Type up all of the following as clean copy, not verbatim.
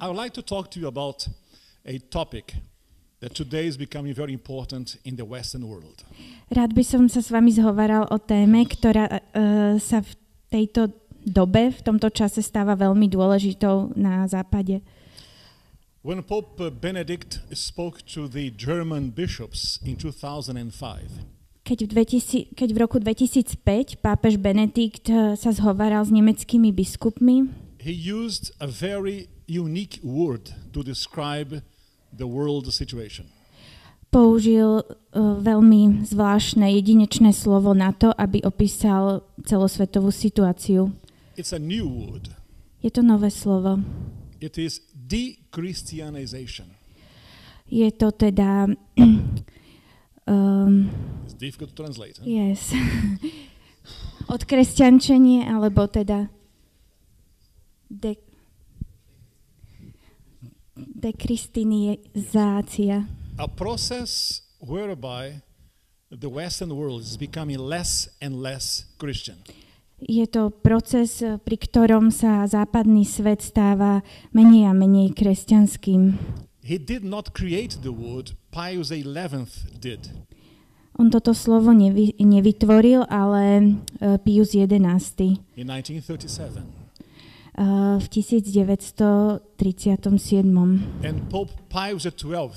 I would like to talk to you about a topic that today is becoming very important in the Western world. Rád by som sa s vami zhovaral o téme, ktorá sa v tejto dobe, v tomto čase stáva veľmi dôležitou na západe. When Pope Benedict spoke to the German bishops in 2005, keď v roku 2005 pápež Benedikt sa zhovaral s nemeckými biskupmi, he used a very unique word to describe the world situation. Použil veľmi zvláštne, jedinečné slovo na to, aby opísal celosvetovú situáciu. It's a new word. Je to nové slovo. It is de-Christianization. Je to teda... It's difficult to translate. Huh? Yes. Odkresťančenie, alebo teda dekristinizácia. A process whereby the Western world is becoming less and less Christian. Je to proces, pri ktorom sa západný svet stáva menej a menej kresťanským. He did not create the word, Pius XI did. On toto slovo nevytvoril, ale Pius XI. In 1937. V 1937. And Pope Pius XII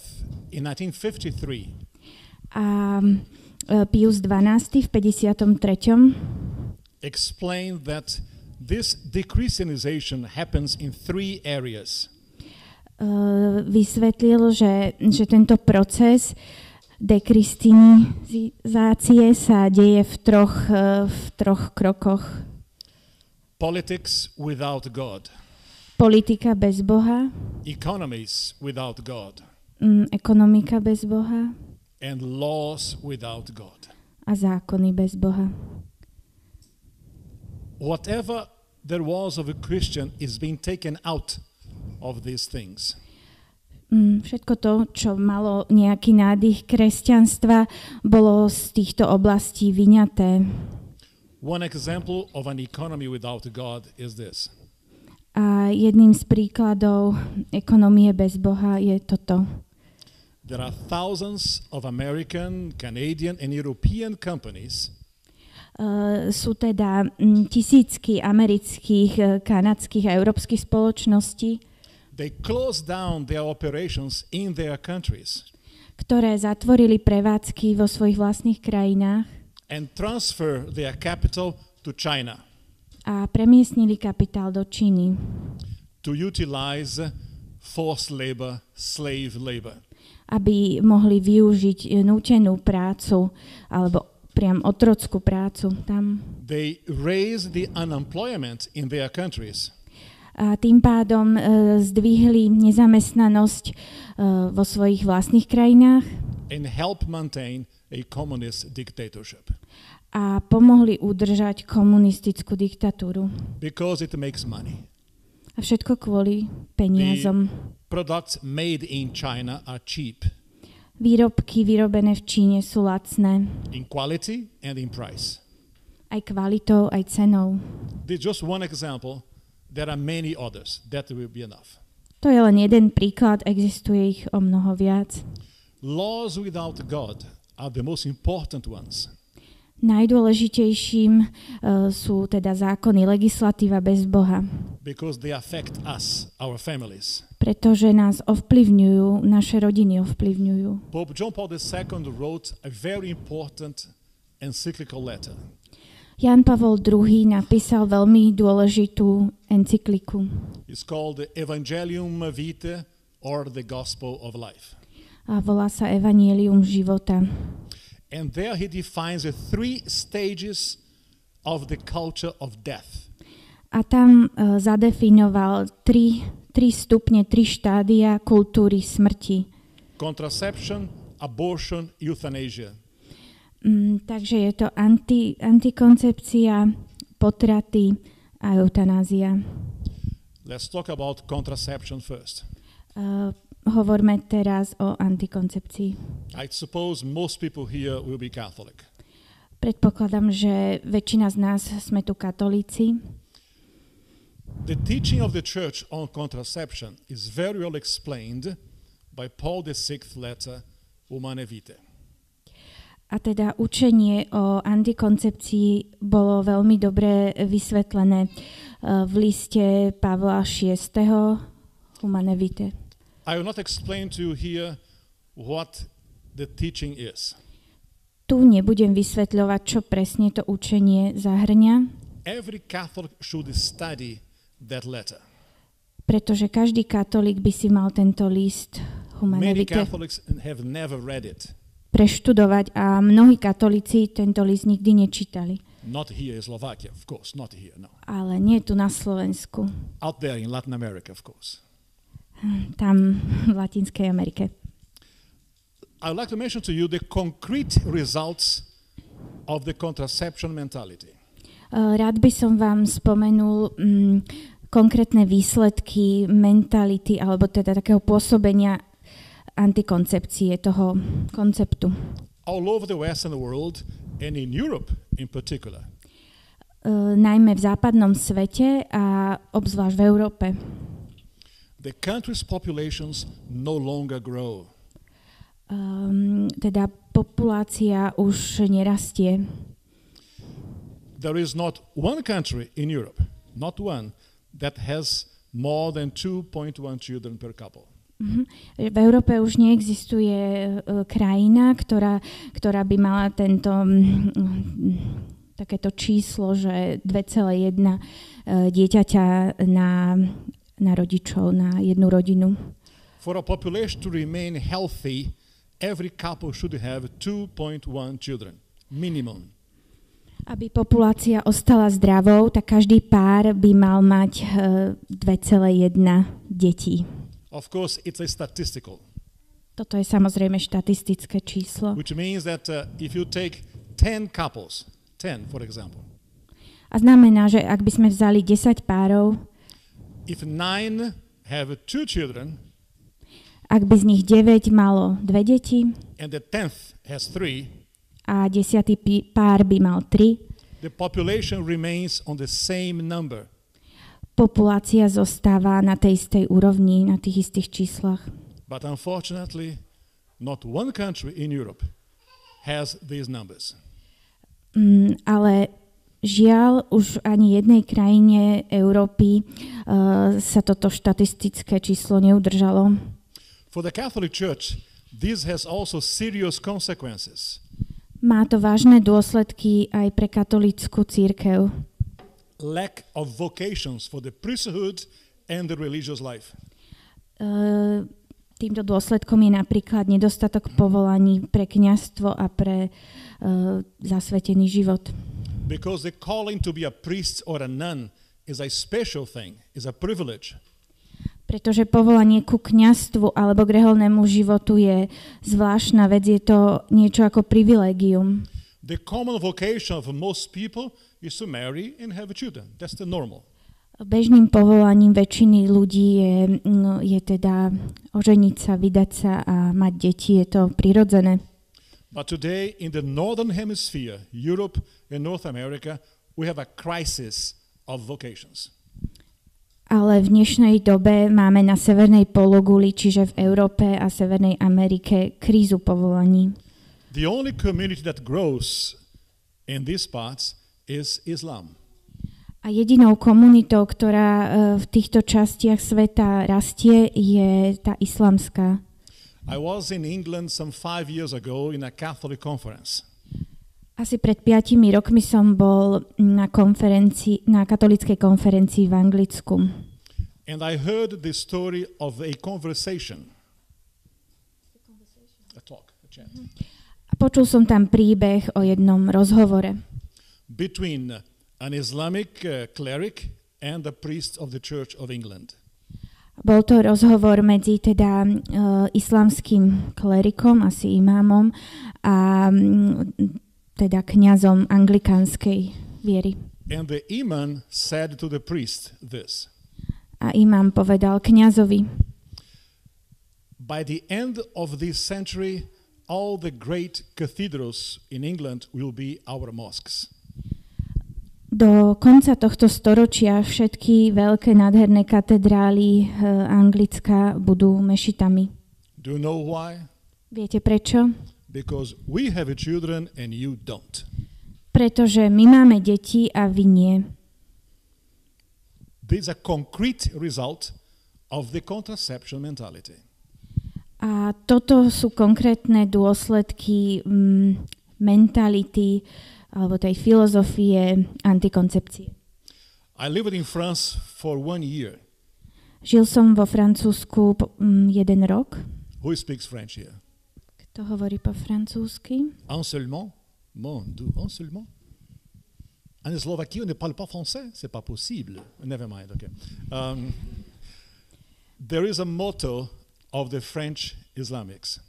in 1953. A Pius XII v 53. explained that this de-Christianization happens in three areas. Vysvetlil, že tento proces dekristinizácie sa deje v troch krokoch. Politics without God. Politika bez Boha. Economies without God. Ekonomika bez Boha. And laws without God. A zákony bez Boha. Whatever there was of a Christian is being taken out of these things. Všetko to, čo malo nejaký nádych kresťanstva, bolo z týchto oblastí vyňaté. One example of an economy without God is this. A jedným z príkladov ekonomie bez Boha je toto. There are thousands of American, Canadian and European companies. Sú teda tisícky amerických, kanadských a európskych spoločností, They closed down their operations in their countries ktoré zatvorili prevádzky vo svojich vlastných krajinách and transfer their capital to China a premiestnili kapitál do Číny, to utilize forced labor, slave labor. aby mohli využiť nútenú prácu alebo priam otrockú prácu tam. They raise the unemployment in their countries. A tým pádom zdvihli nezamestnanosť vo svojich vlastných krajinách And help maintain a communist dictatorship. A pomohli udržať komunistickú diktatúru. Because it makes money. A všetko kvôli peniazom. The products made in China are cheap. Výrobky vyrobené v Číne sú lacné. In quality and in price. Aj kvalitou, aj cenou. This is just one example. There are many others. That will be enough. To je len jeden príklad, existuje ich o mnoho viac. Laws without God are the most important ones. Najdôležitejším sú teda zákony, legislatíva bez Boha. Because they affect us, our families. Pretože nás ovplyvňujú, naše rodiny ovplyvňujú. Pope John Paul II wrote a very important encyclical letter. Jan Pavol II napísal veľmi dôležitú encykliku. It's called the Evangelium Vitae or the Gospel of Life. A volá sa Evangelium života. And there he defines the three stages of the culture of death. A tam zadefinoval tri stupne, 3 štádia kultúry smrti. Contraception, abortion, euthanasia. Takže je to antikoncepcia, potraty a eutanázia. Let's talk about contraception first. Hovorme teraz o antikoncepcii. I suppose most people here will be Catholic. Predpokladám, že väčšina z nás sme tu katolíci. The teaching of the church on contraception is very well explained by Paul VI letter Humanae Vitae. A teda učenie o antikoncepcii bolo veľmi dobre vysvetlené v liste Pavla VI. Humanae Vitae. I will not explain to you here what the teaching is. Tu nebudem vysvetľovať, čo presne to učenie zahŕňa. Every Catholic should study that letter. Pretože každý katolík by si mal tento list Humanae Many Vitae Catholics have never read it. preštudovať a mnohí katolíci tento list nikdy nečítali. Not here in Slovakia, of course, not here, no. Ale nie tu na Slovensku. Out there in Latin America, of course. Tam v Latinskej Amerike. I would like to mention to you the concrete results of the contraception mentality. Rád by som vám spomenul konkrétne výsledky mentality, alebo teda takého pôsobenia antikoncepcie, toho konceptu. All over the Western world and in Europe in particular. Najmä v západnom svete a obzvlášť v Európe. The country's populations no longer grow. Teda populácia už nerastie. There is not one country in Europe, not one, that has more than 2.1 children per couple. V Európe už neexistuje krajina, ktorá by mala takéto číslo, že 2,1 dieťaťa na rodičov, na jednu rodinu. For a population to remain healthy, every couple should have 2.1 children, minimum. Aby populácia ostala zdravou, tak každý pár by mal mať 2,1 detí. Of course, it's a statistical. Toto je samozrejme štatistické číslo. Which means that if you take 10 couples, 10 for example. A znamená, že ak by sme vzali 10 párov, if 9 have 2 children, ak by z nich 9 malo 2 deti, and the 10th has 3, a 10. pár by mal 3, the population remains on the same number. Populácia zostáva na tej istej úrovni, na tých istých číslach. But unfortunately, not one country in Europe has these numbers. Ale žiaľ, už ani jednej krajine Európy sa toto štatistické číslo neudržalo. For the Catholic Church, this has also serious consequences. Má to vážne dôsledky aj pre katolícku cirkev. Lack of vocations for the priesthood and the religious life. Týmto dôsledkom je napríklad nedostatok povolaní pre kňazstvo a pre zasvetený život. Because the calling to be a priest or a nun is a special thing, is a privilege. Pretože povolanie ku kňazstvu alebo k reholnému životu je zvláštna vec, je to niečo ako privilégium. The common vocation of most people is to marry and have children. That's the normal. Bežným povolaním väčšiny ľudí je teda oženiť sa, vydať sa a mať deti, je to prirodzené. But today in the northern hemisphere, Europe and North America, we have a crisis of vocations. Ale v dnešnej dobe máme na severnej pologuli, čiže v Európe a Severnej Amerike, krízu povolaní. The only community that grows in these parts is Islam. A jedinou komunitou, ktorá v týchto častiach sveta rastie, je tá islamská. I was in England some 5 years ago in a Catholic conference. Asi pred 5 rokmi som bol na katolíckej konferencii v Anglicku. And I heard the story of a conversation. A talk, a chat. A počul som tam príbeh o jednom rozhovore. Between an Islamic cleric and the priest of the Church of England. Bol to rozhovor medzi teda islamským klerikom, asi imámom, a teda kňazom anglikánskej viery. And the imam said to the priest this. A imám povedal kňazovi: By the end of this century, all the great cathedrals in England will be our mosques. Do konca tohto storočia všetky veľké nádherné katedrály Anglicka budú mešitami. Do you know why? Viete prečo? Because we have children and you don't. Pretože my máme deti a vy nie. This is a concrete result of the contraception mentality. A toto sú konkrétne dôsledky mentality alebo tej filozofie antikoncepcie. I lived in France for 1 year. Žil som vo Francúzsku 1 rok. Who speaks French here? Kto hovorí po francúzsky? Un seulement? Mon Dieu, un seulement? En Slovaquie, on ne parle pas français? C'est pas possible. Never mind, okay. There is a motto of the French Islamics.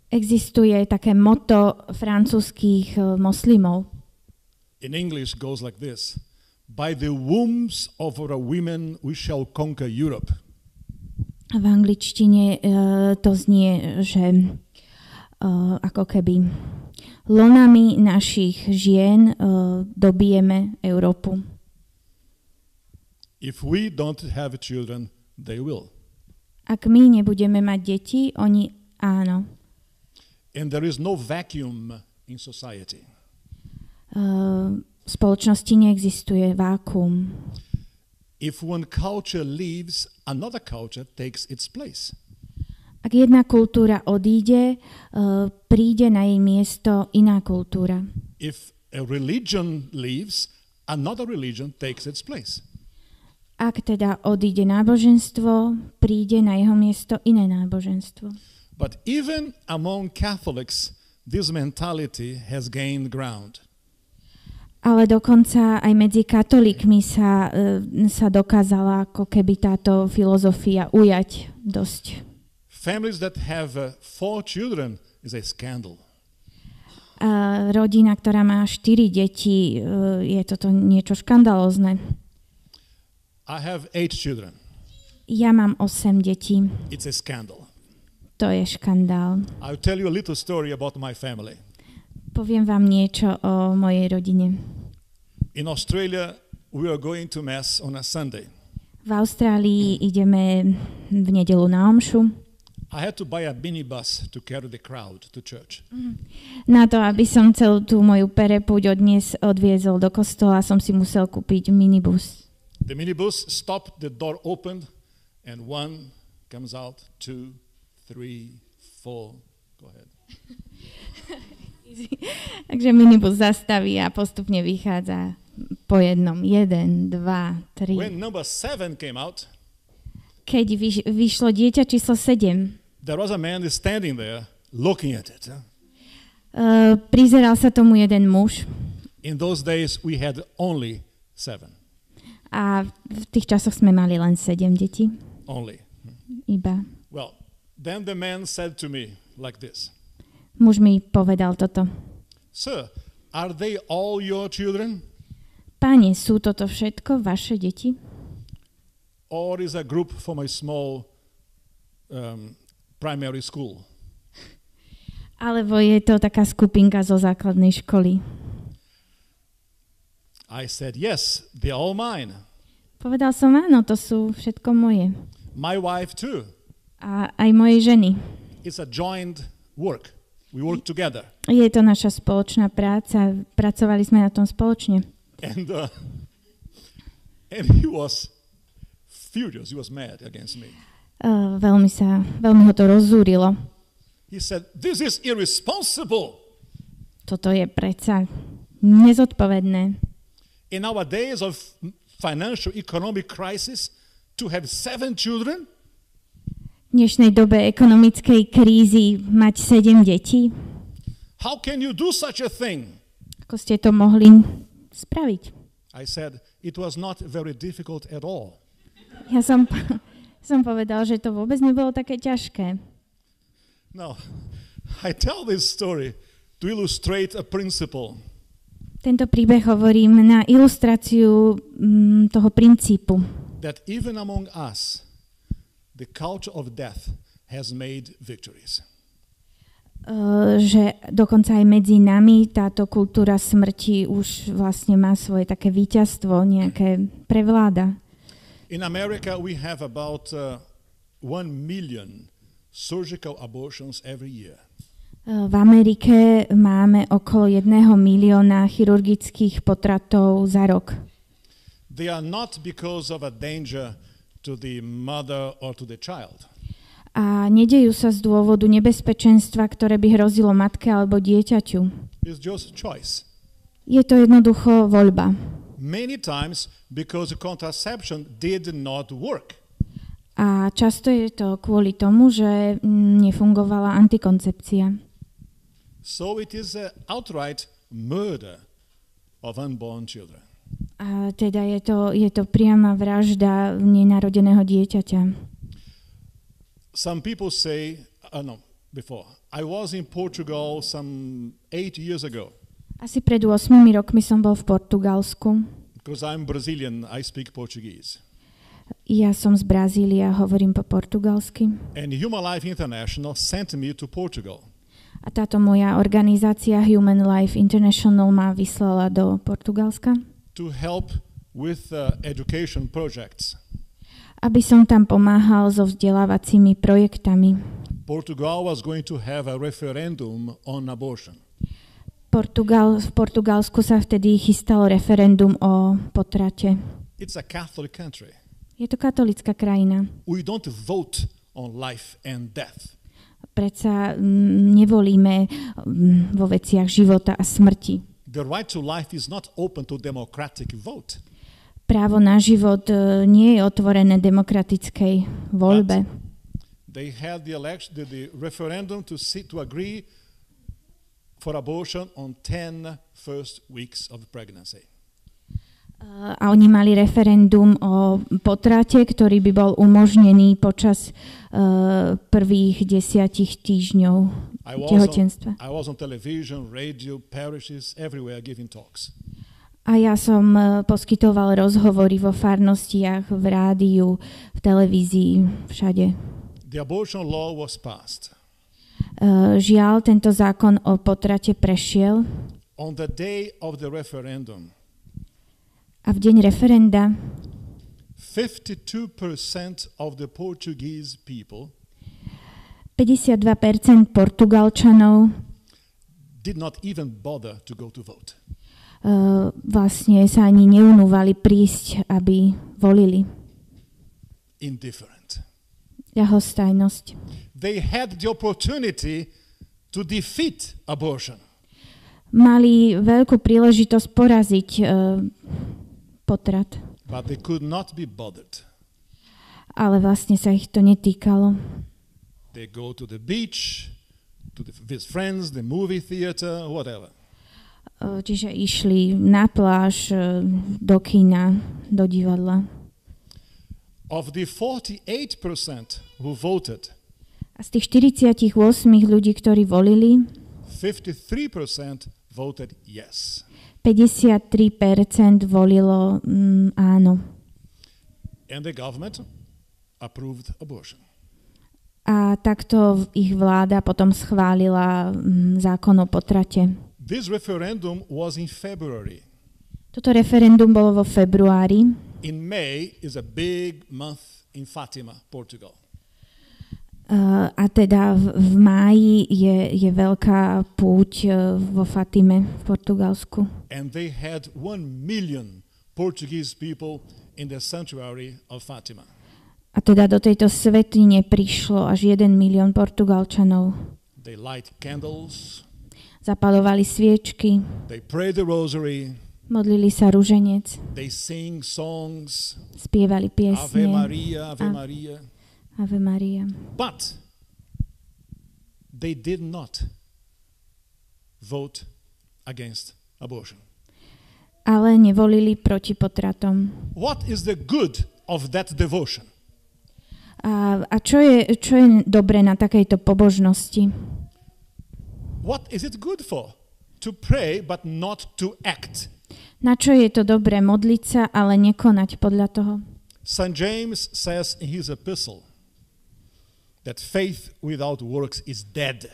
Existuje také motto francúzskych moslimov. In English goes like this. By the wombs of our women we shall conquer Europe. V angličtine to znie, že ako keby lonami našich žien dobijeme Európu. If we don't have children, they will. Ak my nebudeme mať deti, oni áno. And there is no vacuum in society. V spoločnosti neexistuje vákuum. If one culture leaves, another culture takes its place. Ak jedna kultúra odíde, príde na jej miesto iná kultúra. If a religion leaves, another religion takes its place. Ak teda odíde náboženstvo, príde na jeho miesto iné náboženstvo. But even among Catholics, this mentality has gained ground. Ale dokonca aj medzi katolíkmi sa dokázala ako keby táto filozofia ujať dosť. Families that have 4 children is a scandal. Rodina, ktorá má 4 deti, je toto niečo škandalózne. I have 8 children. Ja mám 8 detí. It's a scandal. To je škandál. I'll tell you a little story about my family. Poviem vám niečo o mojej rodine. In Australia, we are going to mass on a Sunday. V Austrálii ideme v nedeľu na omšu. I had to buy a minibus to carry the crowd to church. Na to, aby som celú tú moju perepúť odviezol do kostola, som si musel kúpiť minibus. The minibus stopped, the door opened, and 1 comes out, 2, 3, 4. Go ahead. Takže minibus zastaví a postupne vychádza po jednom. 1, 2, 3. When number 7 came out, keď vyšlo dieťa číslo 7, there was a man standing there looking at it. prizeral sa tomu jeden muž. In those days, we had only 7. A v tých časoch sme mali len 7 detí. Only. Iba. Well, then the man said to me like this. Muž mi povedal toto. Sir, are they all your children? Pane, sú toto všetko vaše deti? Or is a group from a small primary school? Alebo je to taká skupinka zo základnej školy? I said, yes, they're all mine. Povedal som, áno, to sú všetko moje. My wife too. A aj mojej ženy. It's a joint work. We work together. Je to naša spoločná práca. Pracovali sme na tom spoločne. And he was furious. He was mad against me. Veľmi ho to rozzúrilo. He said, this is irresponsible. Toto je predsa nezodpovedné. In our days of financial economic crisis, to have 7 children? V dnešnej dobe ekonomickej krízy mať 7 detí? How can you do such a thing? Ako ste to mohli spraviť? I said, it was not very difficult at all. Ja som povedal, že to vôbec nebolo také ťažké. No, I tell this story to illustrate a principle. Tento príbeh hovorím na ilustráciu toho princípu. That even among us, the culture of death has made victories. že dokonca aj medzi nami táto kultúra smrti už vlastne má svoje také víťazstvo, nejaké prevláda. In America we have about 1 million surgical abortions every year. V Amerike máme okolo 1 milióna chirurgických potratov za rok. They are not because of a danger to the mother or to the child. A nedejú sa z dôvodu nebezpečenstva, ktoré by hrozilo matke alebo dieťaťu. It's just choice. Je to jednoducho voľba. Many times because contraception did not work. A často je to kvôli tomu, že nefungovala antikoncepcia. So it is an outright murder of unborn children. A teda je to priama vražda nenarodeného dieťaťa. Some people say, I was in Portugal some 8 years ago. Asi pred 8 rokmi som bol v Portugalsku. Because I'm Brazilian, I speak Portuguese. Ja som z Brazílie a hovorím po portugalsky. And Human Life International sent me to Portugal. A táto moja organizácia Human Life International ma vyslala do Portugalska. To help with education projects. Aby som tam pomáhal so vzdelávacími projektami. Portugal was going to have a referendum on abortion. V Portugalsku sa vtedy chystalo referendum o potrate. It's a Catholic country. Je to katolická krajina. We don't vote on life and death. Predsa nevolíme vo veciach života a smrti. The right to life is not open to democratic vote. Právo na život nie je otvorené demokratickej voľbe. They had the referendum to agree for abortion on 10 first weeks of pregnancy. A oni mali referendum o potrate, ktorý by bol umožnený počas prvých 10 týždňov tehotenstva. I was on television, radio, parishes, everywhere giving talks. A ja som poskytoval rozhovory vo farnostiach, v rádiu, v televízii, všade. The abortion law was passed. Žiaľ, tento zákon o potrate prešiel. On the day of the referendum, a v deň referenda 52% of the Portuguese people 52% Portugalčanov did not even bother to go to vote. Vlastne sa ani neunúvali prísť, aby volili. Indifferent. Ľahostajnosť. They had the opportunity to defeat abortion. Mali veľkú príležitosť poraziť potrat. But they could not be bothered. Ale vlastne sa ich to netýkalo. They go to the beach, with friends, the movie theater, whatever. Čiže išli na pláž, do kina, do divadla. Of the 48% who voted, a z tých 48 ľudí, ktorí volili, 53% voted yes. 53% volilo áno. And the government approved abortion. A takto ich vláda potom schválila zákon o potrate. This referendum was in February. Toto referendum bolo vo februári. In May is a big month in Fatima, Portugal. A teda v máji je veľká púť vo Fatime v Portugalsku. And they had 1 million Portuguese people in the sanctuary of Fatima. A teda do tejto svätyne prišlo až 1 milión Portugalčanov. They light candles. Zapaľovali sviečky. They pray the rosary. Modlili sa ruženec. They sing songs. Spievali piesne. Ave Maria, Ave Maria. Ave Maria. But they did not vote against abortion. Ale nevolili proti potratom. What is the good of that devotion? A čo je dobre na takejto pobožnosti? What is it good for? To pray but not to act. Na čo je to dobré modliť sa, ale nekonať podľa toho? St. James says in his epistle that faith without works is dead.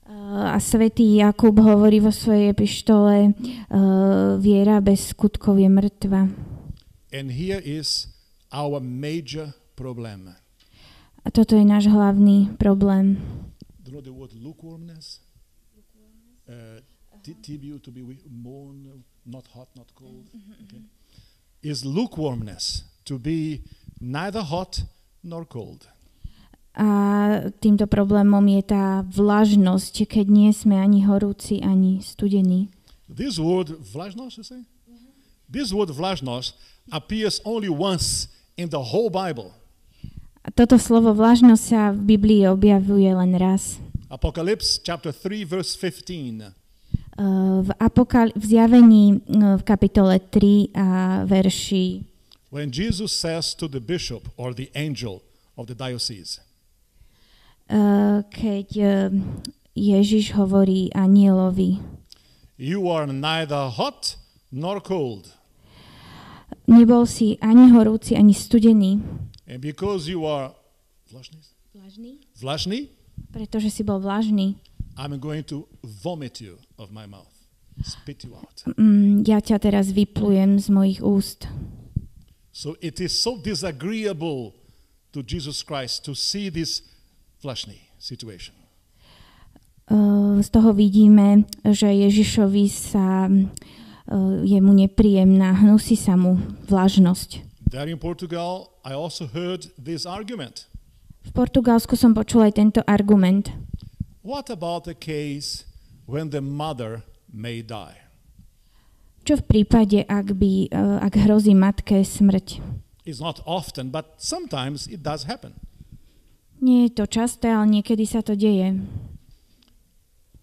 A svätý Jakub hovorí vo svojej epištole, viera bez skutkov je mŕtva. And here is our major problem. A toto je náš hlavný problém. Do you know the word lukewarmness? Tibio, to be mourn, not hot, not cold. Okay. Is lukewarmness, to be neither hot nor cold. A týmto problémom je tá vlažnosť, keď nie sme ani horúci, ani studení. This word vlažnosť, you say? This word vlažnosť appears only once in the whole Bible. A toto slovo vlažnosť sa v Biblii objavuje len raz. Apocalypse chapter 3 verse 15. V zjavení v kapitole 3 a verši. When Jesus says to the bishop or the angel of the diocese. Keď Ježiš hovorí anielovi. You are neither hot nor cold. Nebol si ani horúci, ani studený. And because you are vlažný, pretože si bol vlažný, I'm going to vomit you of my mouth. Spit you out. Ja ťa teraz vyplujem z mojich úst. So it is so disagreeable to Jesus Christ to see this vlažný situation. Z toho vidíme, že Ježišovi sa je mu nepríjemná, hnusí sa mu vlažnosť. There in Portugal, I also heard this argument. V Portugalsku som počul aj tento argument. What about the case when the mother may die? Čo v prípade, ak hrozí matke smrť? It's not often, but sometimes it does happen. Nie je to časté, ale niekedy sa to deje.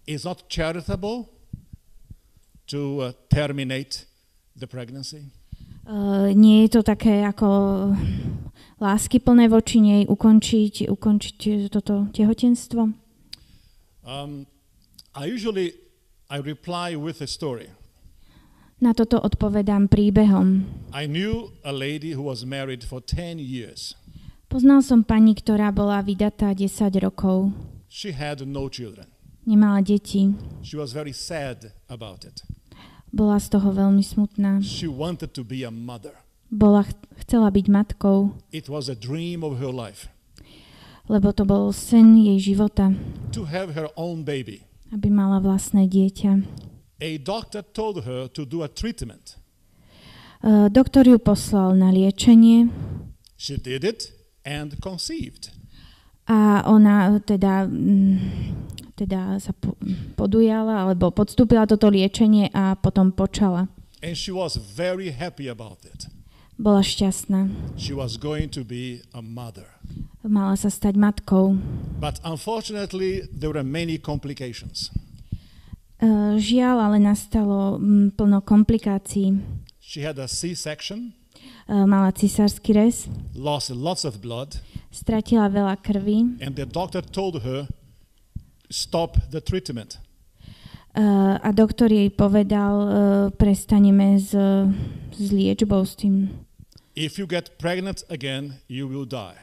It's not charitable to terminate the pregnancy. Nie je to také ako láskyplné voči nej ukončiť toto tehotenstvo. I reply with a story. Na toto odpovedám príbehom. I knew a lady who was married for 10 years. Poznal som pani, ktorá bola vydatá 10 rokov. She had no children. Nemala deti. She was very sad about it. Bola z toho veľmi smutná. She wanted to be a mother. Chcela byť matkou. It was a dream of her life. Lebo to bol sen jej života. To have her own baby. Aby mala vlastné dieťa. A doctor told her to do a treatment. Doktor ju poslal na liečenie. She did it and conceived. A ona teda sa podujala alebo podstúpila toto liečenie a potom počala. And she was very happy about it. Bola šťastná. She was going to be a mother. Mala sa stať matkou. But unfortunately there were many complications. Žiaľ, ale nastalo plno komplikácií. She had a C-section. Mala cisársky rez. Lost lots of blood. Stratila veľa krvi. And the doctor told her stop the treatment. A doktor jej povedal, prestaneme s liečbou s tým. If you get pregnant again, you will die.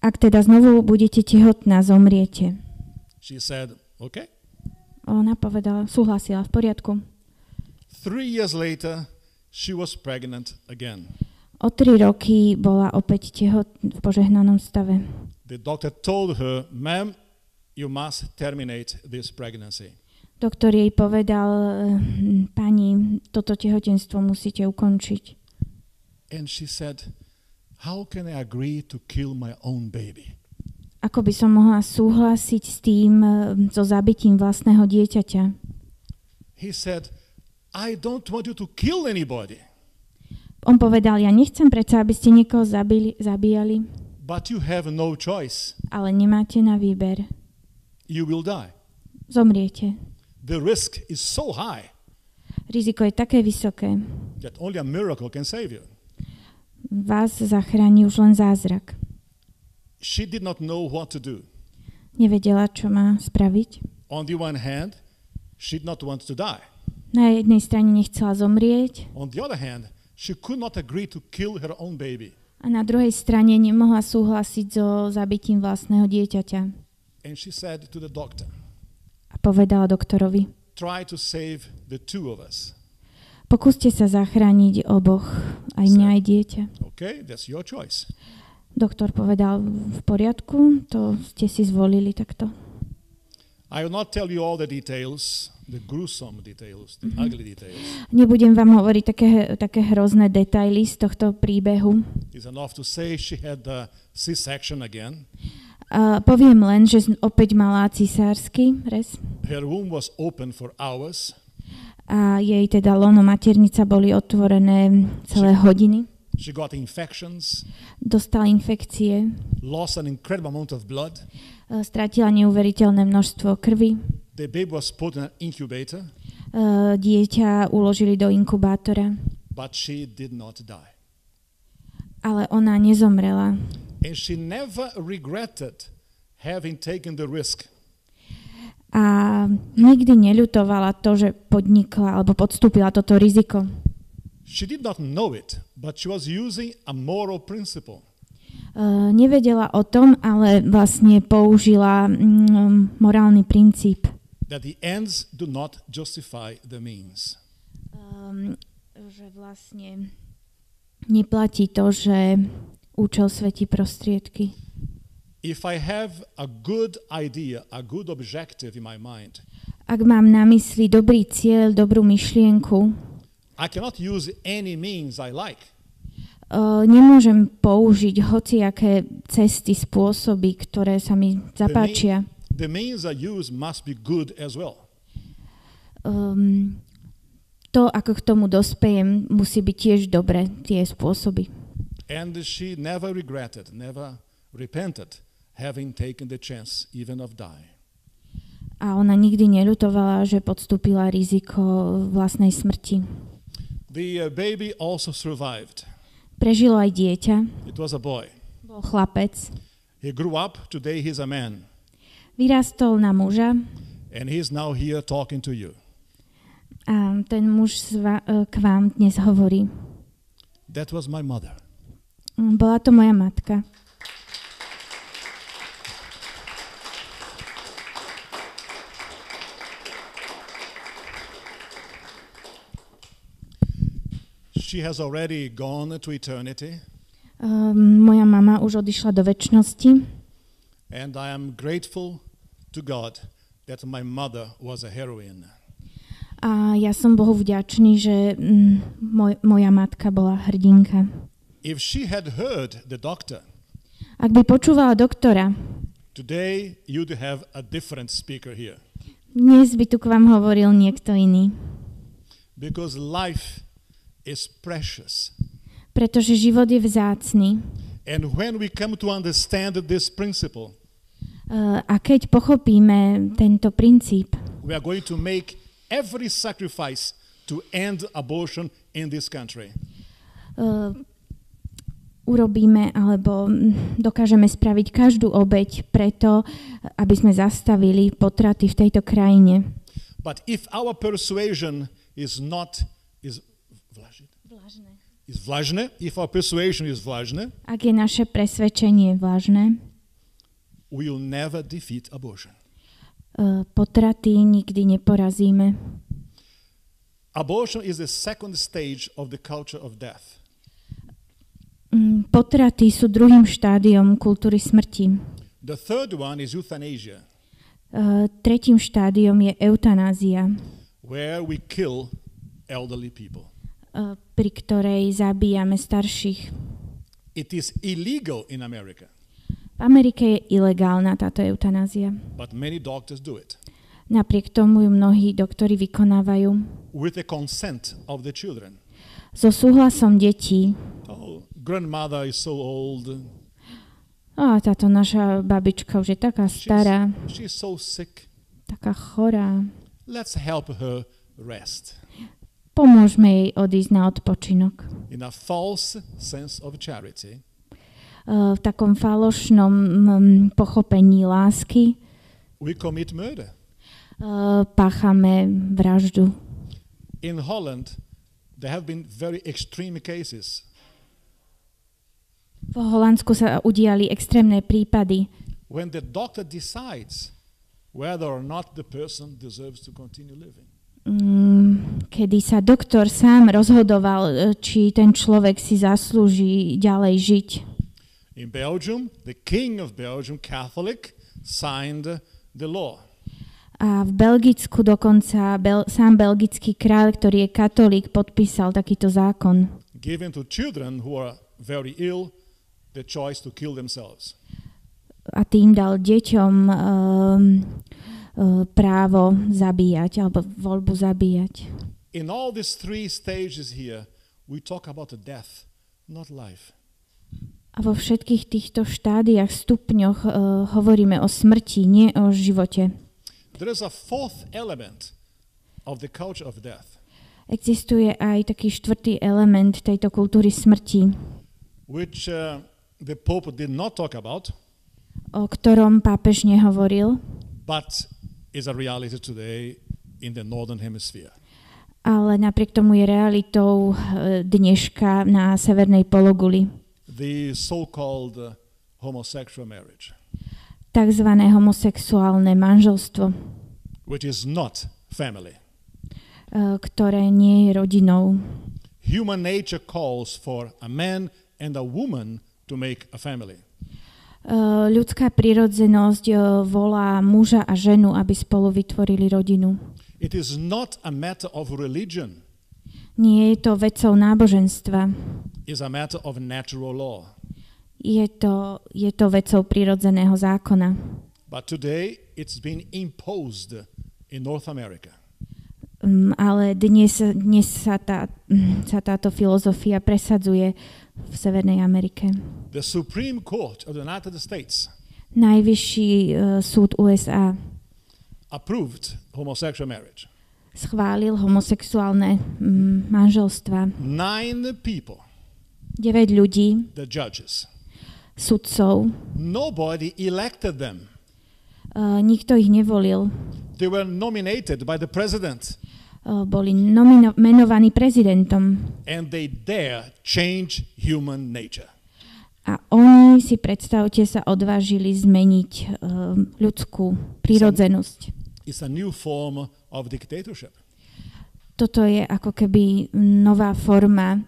Ak teda znovu budete tehotná, zomriete. She said, okay. Ona povedala, súhlasila, v poriadku. 3 years later, she was pregnant again. O 3 roky bola opäť v požehnanom stave. The doctor told her, ma'am, you must terminate this pregnancy. Doktor jej povedal, pani, toto tehotenstvo musíte ukončiť. And she said, how can I agree to kill my own baby? Ako by som mohla súhlasiť s tým, so zabitím vlastného dieťaťa? He said, I don't want you to kill anybody. On povedal, ja nechcem predsa, aby ste niekoho zabíjali. But you have no choice. Ale nemáte na výber. You will die. Zomriete. The risk is so high. Riziko je také vysoké. That only a miracle can save you. Vás zachráni už len zázrak. She did not know what to do. Nevedela, čo má spraviť. On the one hand, she did not want to die. Na jednej strane nechcela zomrieť. On the other hand, she could not agree to kill her own baby. A na druhej strane nemohla súhlasiť so zabitím vlastného dieťaťa. And she said to the doctor, A povedala doktorovi, try to save the two of us. pokúste sa zachrániť oboch, aj mňa, aj dieťa. Okay, that's your choice. Doktor povedal, v poriadku, to ste si zvolili takto. I will not tell you all the details, the gruesome details, the ugly details. Nebudem vám hovoriť také hrozné detaily z tohto príbehu. It's enough to say she had a C-section again. Poviem len, že opäť mala cisársky rez. Her womb was open for hours. A jej teda lono, maternica boli otvorené celé hodiny. She got infections. Dostala infekcie. Lost an incredible amount of blood. Stratila neuveriteľné množstvo krvi. The baby was put in an incubator. Dieťa uložili do inkubátora. But she did not die. Ale ona nezomrela. And she never regretted having taken the risk. A nikdy neľutovala to, že podnikla alebo podstúpila toto riziko. She did not know it, but she was using a moral principle. Nevedela o tom, ale vlastne použila morálny princíp. That the ends do not justify the means. Že vlastne neplatí to, že účel svätí prostriedky. If I have a good idea, a good objective in my mind, ak mám na mysli dobrý cieľ, dobrú myšlienku, I cannot use any means I like. Nemôžem použiť hociaké cesty, spôsoby, ktoré sa mi zapáčia. The means I use must be good as well. To, ako k tomu dospejem, musí byť tiež dobre, tie spôsoby. And she never regretted, never repented having taken the chance even of dying. A ona nikdy neľutovala, že podstúpila riziko vlastnej smrti. The baby also survived. Prežilo aj dieťa. It was a boy. Bol chlapec. He grew up, today he's a man. Vyrastol na muža. And he's now here talking to you. A ten muž k vám dnes hovorí. That was my mother. Bola to moja matka. She has already gone to eternity. Moja mama už odišla do večnosti. And I am grateful to God that my mother was a heroine. A ja som Bohu vďačný, že moja matka bola hrdinka. If she had heard the doctor, ak by počúvala doktora, today you'd have a different speaker here. Dnes by tu k vám hovoril niekto iný. Because life is precious. Pretože život je vzácny. And when we come to understand this principle, a keď pochopíme tento princíp, we are going to make every sacrifice to end abortion in this country. Urobíme alebo dokážeme spraviť každú obeť preto, aby sme zastavili potraty v tejto krajine. But if our persuasion is vlažné, if our persuasion is vlažné, ak je naše presvedčenie vlažné, we will never defeat abortion. Potraty nikdy neporazíme. Abortion is the second stage of the culture of death. Potraty sú druhým štádiom kultúry smrti. The third one is euthanasia. Tretím štádiom je eutanázia, where we kill elderly people. Pri ktorej zabíjame starších. It is illegal in America. V Amerike je ilegálna táto eutanázia. But many doctors do it. Napriek tomu ju mnohí doktori vykonávajú. With the consent of the children. So súhlasom detí. Oh, grandmother is so old. Táto naša babička už je taká stará. She's so sick. Taká chorá. Let's help her rest. Pomôžme jej odísť na odpočinok. In a false sense of charity. V takom falošnom pochopení lásky we commit murder. Páchame vraždu. In Holland, there have been very extreme cases. V Holandsku sa udiali extrémne prípady. when the doctor decides whether or not the person deserves to continue living. Kedy sa doktor sám rozhodoval, či ten človek si zaslúži ďalej žiť. In Belgium, the king of Belgium, Catholic, signed the law. A v Belgicku dokonca sám belgický kráľ, ktorý je katolík, podpísal takýto zákon. Given to children who are very ill the choice to kill themselves. A tým dal deťom právo zabíjať, alebo voľbu zabíjať. In all these three stages here, we talk about the death, not life. A vo všetkých týchto štádiách, stupňoch hovoríme o smrti, nie o živote. There is a fourth element of the culture of death. Existuje aj taký štvrtý element tejto kultúry smrti, which the Pope did not talk about, o ktorom pápež nehovoril, but is a reality today in the northern hemisphere. Ale napriek tomu je realitou dneška na severnej pologuli. The so-called homosexual marriage. Takzvané homosexuálne manželstvo, which is not family. Ktoré nie je rodinou. Human nature calls for a man and a woman to make a family. Ľudská prirodzenosť volá muža a ženu, aby spolu vytvorili rodinu. It is not a matter of religion. Nie je to vecou náboženstva. It's a matter of natural law. Je to vecou prirodzeného zákona. But today it's been imposed in North America. Ale dnes sa táto filozofia presadzuje v Severnej Amerike. The Supreme Court of the United States Najvyšší súd USA approved homosexual marriage. Schválil homosexuálne manželstva. 9 people. 9 ľudí. The judges. Sudcov. Nobody elected them. Nikto ich nevolil. They were nominated by the president. Boli menovaní prezidentom. And they dare change human nature. A oni, si predstavte, sa odvážili zmeniť ľudskú prirodzenosť. It's a new form of dictatorship. Toto je ako keby nová forma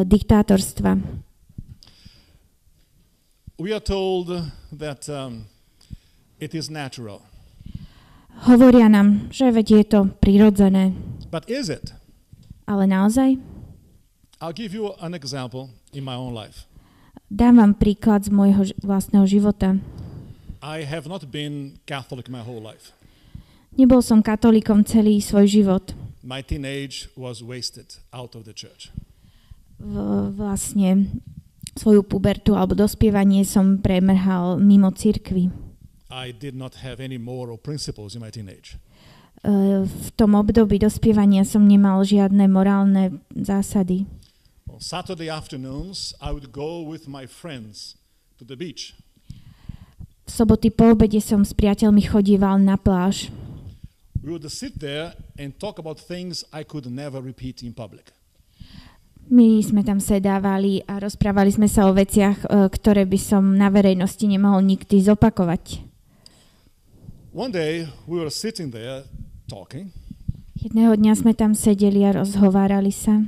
diktátorstva. We are told that it is natural. Hovoria nám, že veď je to prirodzené. But is it? Ale naozaj? I'll give you an example in my own life. Dám vám príklad z môjho vlastného života. I have not been Catholic my whole life. Nebol som katolíkom celý svoj život. My teenage was wasted out of the church. Vlastne svoju pubertu alebo dospievanie som premrhal mimo cirkvi. I did not have any moral principles in my teenage. V tom období dospievania som nemal žiadne morálne zásady. On Saturday afternoons I would go with my friends to the beach. V soboty po obede som s priateľmi chodíval na pláž. We would sit there and talk about things I could never repeat in public. My sme tam sedávali a rozprávali sme sa o veciach, ktoré by som na verejnosti nemohol nikdy zopakovať. One day we were sitting there talking. Jedného dňa sme tam sedeli a rozhovárali sa.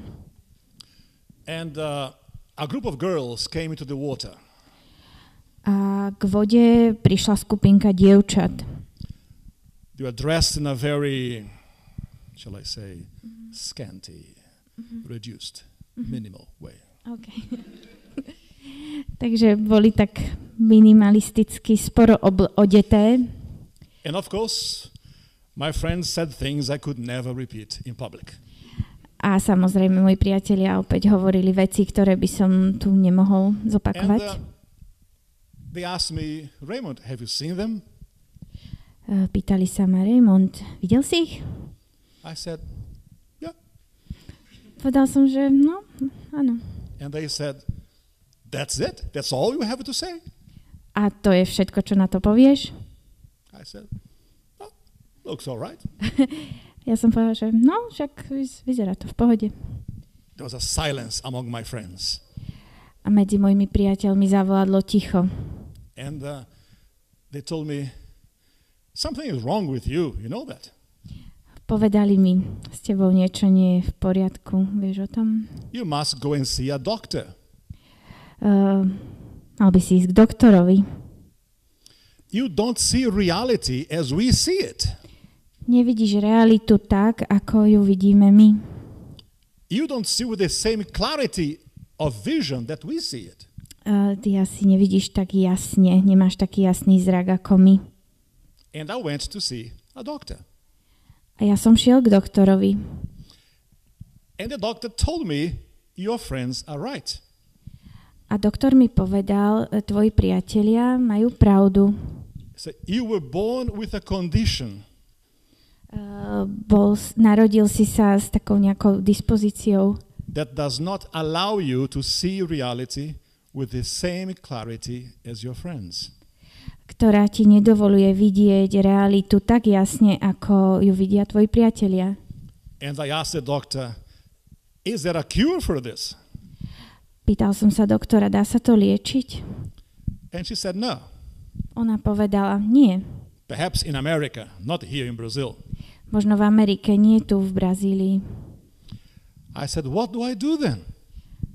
And a group of girls came into the water. A k vode prišla skupinka dievčat. They were dressed in a very, shall I say, scanty, reduced, minimal way. Okay. Takže boli tak minimalisticky sporo odeté. And of course, my friends said things I could never repeat in public. A samozrejme, moji priatelia opäť hovorili veci, ktoré by som tu nemohol zopakovať. And they asked me, Raymond, have you seen them? Pýtali sa ma, Raymond, videl si ich? I said, yeah. Povedal som, že no, áno. And they said, that's it? That's all you have to say? A to je všetko, čo na to povieš? I said, oh, looks all right. Ja som povedal, že no, však vyzerá to v pohode. There was a silence among my friends. A medzi mojimi priateľmi zavládlo ticho. And They told me, something is wrong with you, you know that. Povedali mi, s tebou niečo nie je v poriadku, vieš o tom? You must go and see a doctor. Mal by si ísť k doktorovi. You don't see reality as we see it. Nevidíš realitu tak, ako ju vidíme my. You don't see with the same clarity of vision that we see it. Ty asi nevidíš tak jasne, nemáš taký jasný zrak ako my. And I went to see a doctor. A ja som šiel k doktorovi. And the doctor told me, your friends are right. A doktor mi povedal, tvoji priatelia majú pravdu. So you were born with a condition. Narodil si sa s takou nejakou dispozíciou, that does not allow you to see reality with the same clarity as your friends. Ktorá ti nedovoluje vidieť realitu tak jasne, ako ju vidia tvoji priatelia. And I asked the doctor, is there a cure for this? Pýtal som sa doktora, dá sa to liečiť? And she said, no. Ona povedala, nie. Perhaps in America, not here in Brazil. Možno v Amerike, nie tu v Brazílii. I said, what do I do then?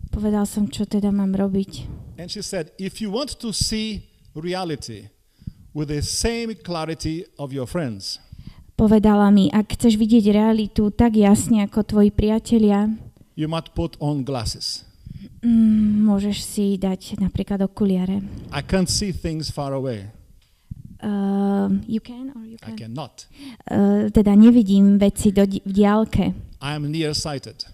Povedal som, čo teda mám robiť. And she said, if you want to see reality with the same clarity of your friends, Povedala mi, ak chceš vidieť realitu tak jasne ako tvoji priatelia, you must put on glasses. Môžeš si dať napríklad okuliare. I can't see things far away. You can or you can? I cannot. Teda nevidím veci v diaľke. I am nearsighted.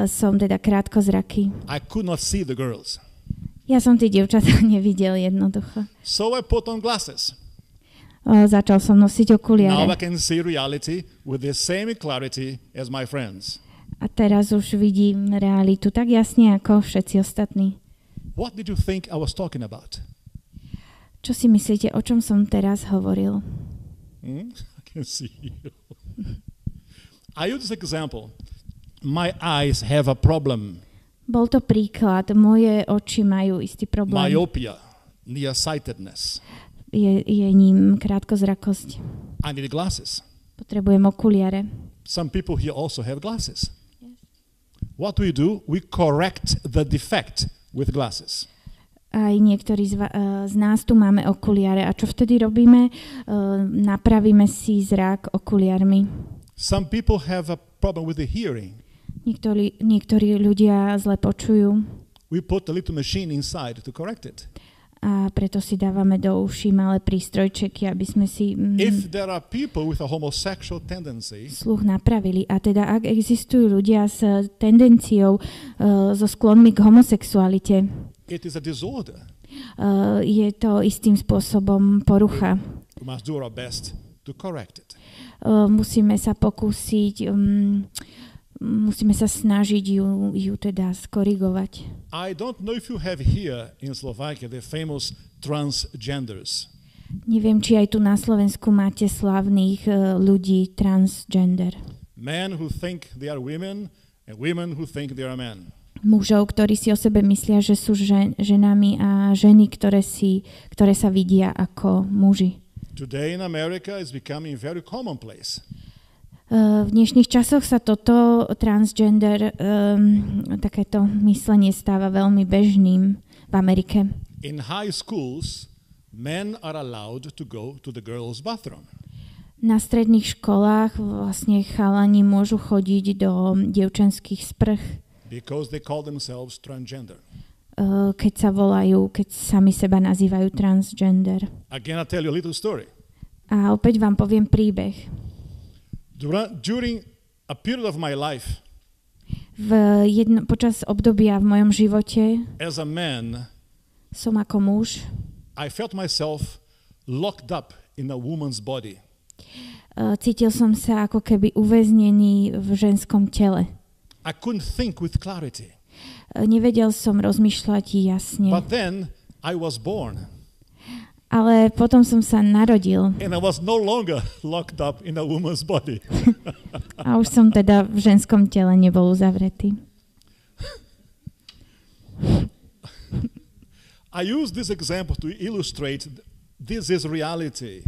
Som teda krátkozraký. I could not see the girls. Ja som tie dievčatá nevidel jednoducho. So I put on glasses. Začal som nosiť okuliare. Now I can see reality with the same clarity as my friends. A teraz už vidím realitu tak jasne ako všetci ostatní. What did you think I was talking about? Čo si myslíte, o čom som teraz hovoril? I can see you. I use this example. My eyes have a problem. Bol to príklad. Moje oči majú istý problém. Myopia, nearsightedness. Je ním krátkozrakosť. I need glasses. Potrebujem okuliare. Some people here also have glasses. Yes. What do? We correct the defect with glasses. Aj niektorí z nás tu máme okuliare. A čo vtedy robíme? Napravíme si zrak okuliarmi. Some people have a problem with the hearing. Niektorí ľudia zle počujú. We put a little machine inside to correct it. A preto si dávame do uší malé prístrojčeky, aby sme si If there are people with a homosexual tendency, sluch napravili. A teda ak existujú ľudia s tendenciou, so sklonmi k homosexualite, it is a disorder. Je to istým spôsobom porucha. We must do our best to correct it. Musíme sa pokúsiť, musíme sa snažiť ju teda skorigovať. I don't know if you have here in Slovakia the famous transgenders. Neviem, či aj tu na Slovensku máte slávnych ľudí transgender. Men who think they are women and women who think they are men. Mužov, ktorí si o sebe myslia, že sú ženami a ženy, ktoré sa vidia ako muži. Today in America is becoming very commonplace. V dnešných časoch sa toto transgender, takéto myslenie stáva veľmi bežným v Amerike. In high schools, men are allowed to go to the girls' bathroom. Na stredných školách vlastne chalani môžu chodiť do dievčenských sprch. Because they call themselves transgender. Keď sami seba nazývajú transgender. Again, I'll tell you a little story. A opäť vám poviem príbeh. During a period of my life, počas obdobia v mojom živote, as a man, som ako muž, I felt myself locked up in a woman's body. Cítil som sa ako keby uväznený v ženskom tele. I couldn't think with clarity. Nevedel som rozmýšľať jasne. But then I was born. Ale potom som sa narodil. And I was no longer locked up in a woman's body. A už som teda v ženskom tele nebol uzavretý. I use this example to illustrate This is reality.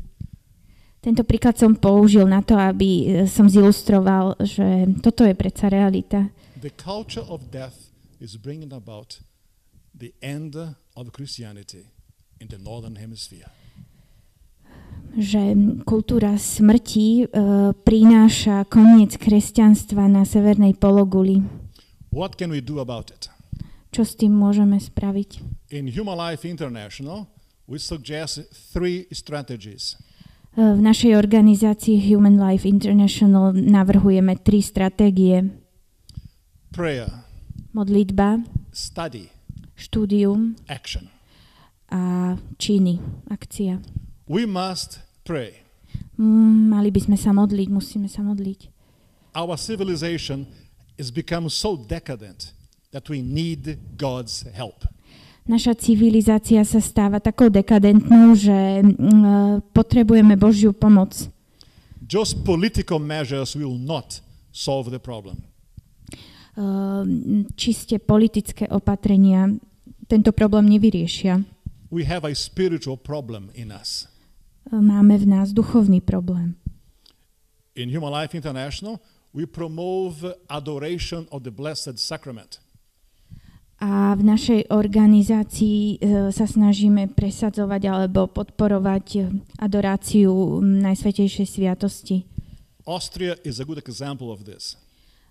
Tento príklad som použil na to, aby som zilustroval, že toto je predsa realita. The culture of death is bringing about the end of Christianity in the northern hemisphere. Že kultúra smrti prináša koniec kresťanstva na severnej pologuli. What can we do about it? Čo s tým môžeme spraviť? In Human Life International, we suggest 3 strategies. V našej organizácii Human Life International navrhujeme 3 stratégie. Prayer, modlitba, study, štúdium action. A činy, akcia. We must pray. Mali by sme sa modliť, musíme sa modliť. Our civilization has become so decadent that we need God's help. Naša civilizácia sa stáva takou dekadentnou, že potrebujeme Božiu pomoc. Just political measures will not solve the problem. Čiste politické opatrenia tento problém nevyriešia. We have a spiritual problem in us. Máme v nás duchovný problém. In Human Life International, we promote adoration of the Blessed Sacrament. A v našej organizácii sa snažíme presadzovať alebo podporovať adoráciu Najsvätejšej sviatosti. Austria is a good example of this.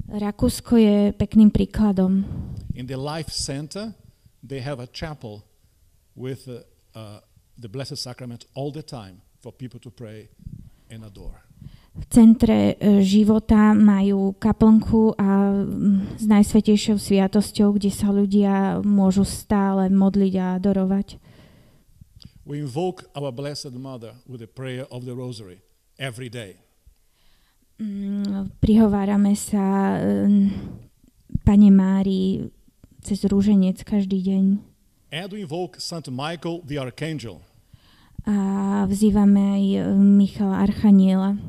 Rakúsko je pekným príkladom. In the Life Center, they have a chapel with the Blessed Sacrament all the time for people to pray and adore. V centre života majú kaplnku a s Najsvätejšou sviatosťou, kde sa ľudia môžu stále modliť a adorovať. We invoke our Blessed Mother with the prayer of the Rosary every day. Prihovárame sa Pane Márii cez rúženec každý deň. And we invoke Saint Michael the Archangel. A vzývame aj Michala Archaniela,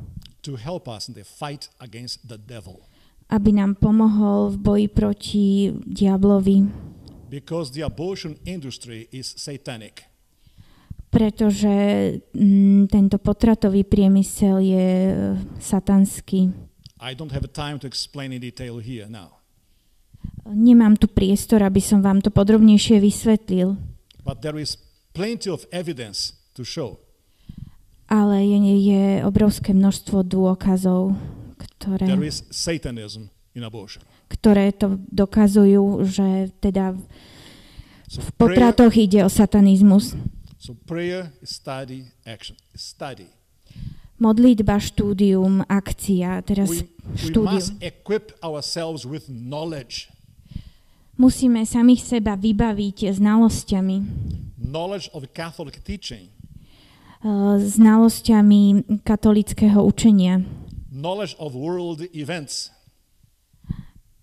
to help us in the fight against the devil. Aby nám pomohol v boji proti diablovi. Because the abortion industry is satanic. Pretože tento potratový priemysel je satanský. I don't have time to explain in detail here now. Nemám tu priestor, aby som vám to podrobnejšie vysvetlil. But there is plenty of evidence to show. Ale je obrovské množstvo dôkazov, ktoré to dokazujú, že teda v potratoch ide o satanizmus. So prayer, study, action. Study. Modlitba, štúdium, akcia. Teraz štúdium. We must equip ourselves with knowledge. Musíme samých seba vybaviť znalosťami. Knowledge of Catholic teaching. Znalosťami katolického učenia. Knowledge of world events.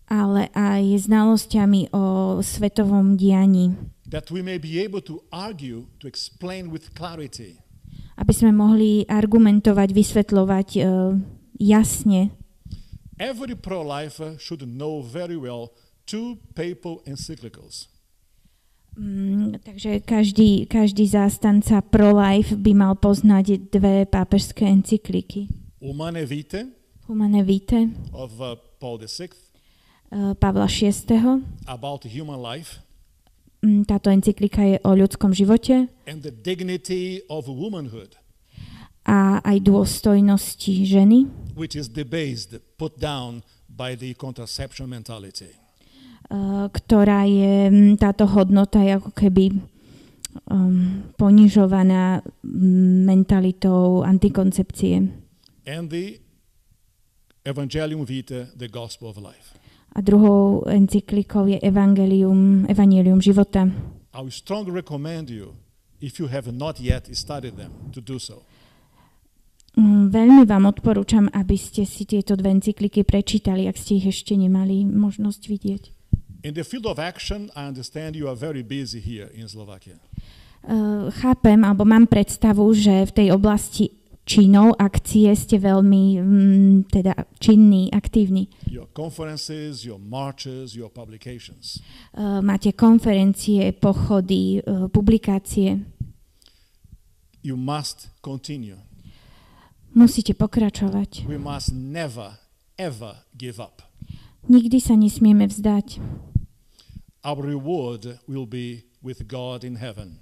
Ale aj znalosťami o svetovom dianí. That we may be able to argue, to explain with clarity. Aby sme mohli argumentovať, vysvetľovať jasne. Every pro-lifer should know very well 2 papal encyclicals. Takže každý zástanca pro-life by mal poznať 2 pápežské encykliky. Humane Vitae of Paul VI. Pavla VI. About human life. Táto encyklika je o ľudskom živote. And the dignity of womanhood. A aj dôstojnosti ženy. Which is debased, put down by the contraception mentality. Ktorá je, táto hodnota je ako keby ponižovaná mentalitou antikoncepcie. And the Evangelium Vitae, the Gospel of Life. A druhou encyklikou je Evangelium života. I would strongly recommend you, if you have not yet studied them, to do so. Veľmi vám odporúčam, aby ste si tieto 2 encykliky prečítali, ak ste ich ešte nemali možnosť vidieť. In the field of action, I understand you are very busy here in Slovakia. Chápem, alebo mám predstavu, že v tej oblasti činov, akcie ste veľmi teda činní, aktívni. Your conferences, your marches, your publications. Máte konferencie, pochody, publikácie. you must continue. Musíte pokračovať. We must never, ever give up. Nikdy sa nesmieme vzdať. Our reward will be with God in heaven.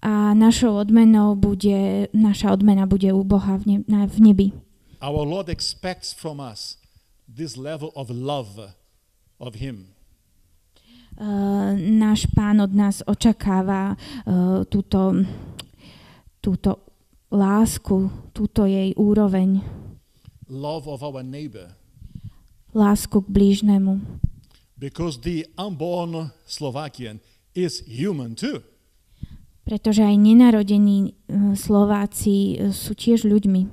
A naša odmena bude u Boha v nebi. Our Lord expects from us this level of love of Him. Náš Pán od nás očakáva túto lásku, túto jej úroveň. Love of our neighbor. Lásku k blížnemu. Because the unborn Slovakian is human too. Pretože aj nenarodení Slováci sú tiež ľuďmi.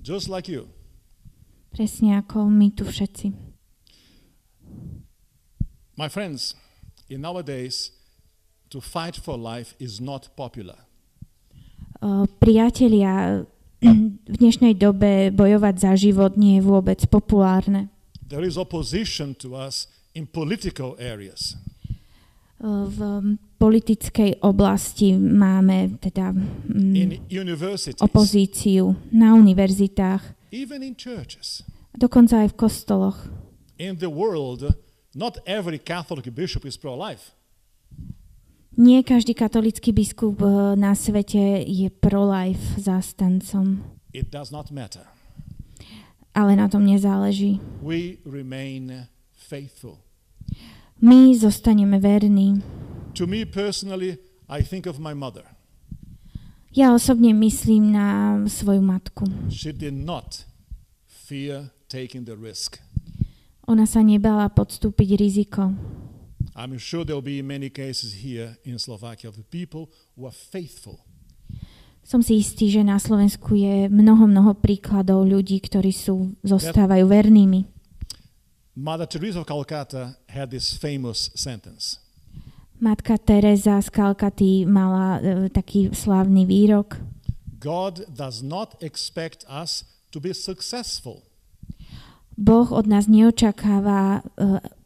Just like you. Presne ako my tu všetci. My friends, in our days, to fight for life is not popular. Priatelia, v dnešnej dobe bojovať za život nie je vôbec populárne. There is opposition to us in political areas. V politickej oblasti máme teda opozíciu na univerzitách. Even in churches. Dokonca aj v kostoloch. In the world, not every Catholic bishop is pro-life. Nie každý katolícky biskup na svete je pro-life zástancom. It does not matter. Ale na tom nezáleží. We remain faithful. My zostaneme verní. To me personally, I think of my mother. Ja osobne myslím na svoju matku. She did not fear taking the risk. Ona sa nebala podstúpiť riziko. I'm sure there will be many cases here in Slovakia of the people who are faithful. Som si istý, že na Slovensku je mnoho príkladov ľudí, ktorí zostávajú vernými. Mother Teresa of Calcutta had this famous sentence. Matka Teresa z Kalkaty mala taký slávny výrok. God does not expect us to be successful. Boh od nás neočakáva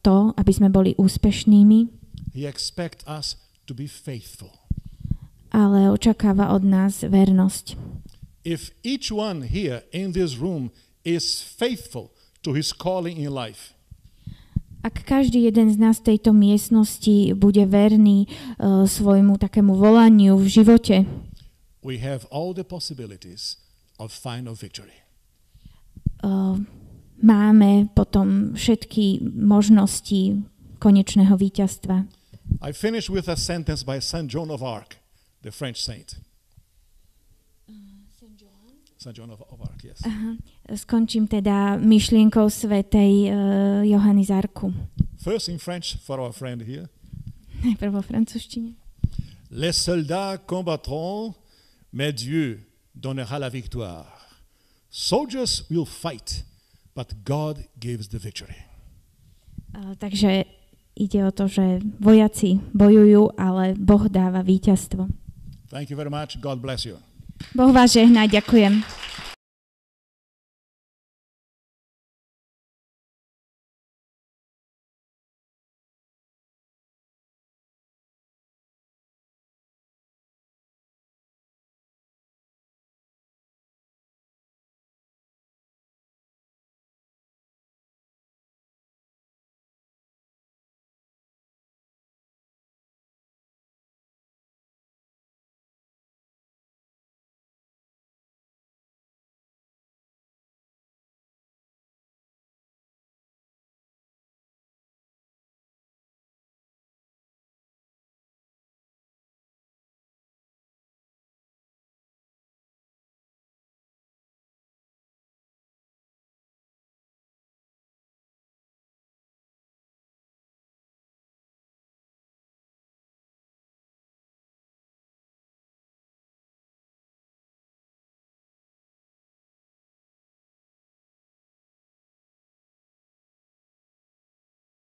to, aby sme boli úspešnými. He expects us to be faithful. Ale očakáva od nás vernosť. If each one here in this room is faithful to his calling in life, ak každý jeden z nás v tejto miestnosti bude verný svojmu takému volaniu v živote, we have all the possibilities of final victory. Máme potom všetky možnosti konečného víťazstva. I finish with a sentence by Saint Joan of Arc, the French saint. Saint Joan of Arc, yes. Skončím teda myšlienkou svätej Johany z Arku. First in French for our friend here. Najprv vo francúzštine. Les soldats combattront, mais Dieu donnera la victoire. Soldiers will fight, but God gives the victory. Takže ide o to, že vojaci bojujú, ale Boh dáva víťazstvo. Thank you very much. God bless you. Boh vás žehná, ďakujem.